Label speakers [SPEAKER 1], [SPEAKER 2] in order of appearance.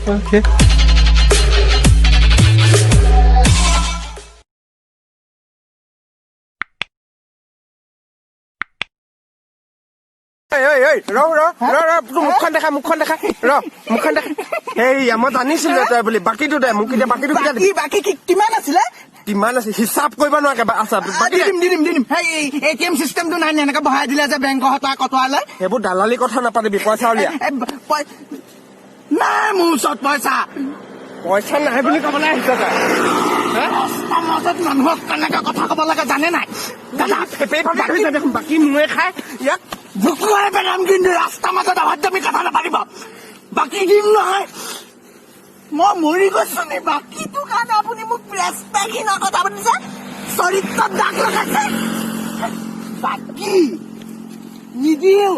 [SPEAKER 1] Okay.
[SPEAKER 2] ৰ মুখখন দেখা ৰ মুখখন দেখা এইয়া মই জানিছিলো তই বুলি বাকীটো দে মোক এতিয়া বাকীটো
[SPEAKER 3] বাকী কিমান আছিলে
[SPEAKER 2] কিমান আছে হিচাপ কৰিব নোৱাৰে আচ্ছা বাকী
[SPEAKER 3] দিম ATM চিষ্টেমটো নাই এনেকে বহাই দিলে যে বেংকৰ হতা কটোৱালে
[SPEAKER 2] সেইবোৰ দালালি কথা নাপাতিবি পইচা উলিয়া
[SPEAKER 3] নাই মোৰ ওচৰত
[SPEAKER 2] পইচা নাই বুলি ক'বলৈ আহিছ তই
[SPEAKER 3] মাজত মানুহক কেনেকে কথা কব লাগে জানে নাই দাদা
[SPEAKER 2] দেখোন বাকী মোৰে খাই ইয়াক
[SPEAKER 3] ভুকুৱাই পেলাম কিন্তু ৰাস্তা মাজত আৱাজ তুমি কথা নাপাতিব বাকী দিম নহয় মই মৰি গৈছো নে বাকীটো কাৰণে আপুনি মোক ৰেচপেক্টহীন কথা পাতিছে চৰিত্ৰত দাগ লগাইছে বাকী নিদিও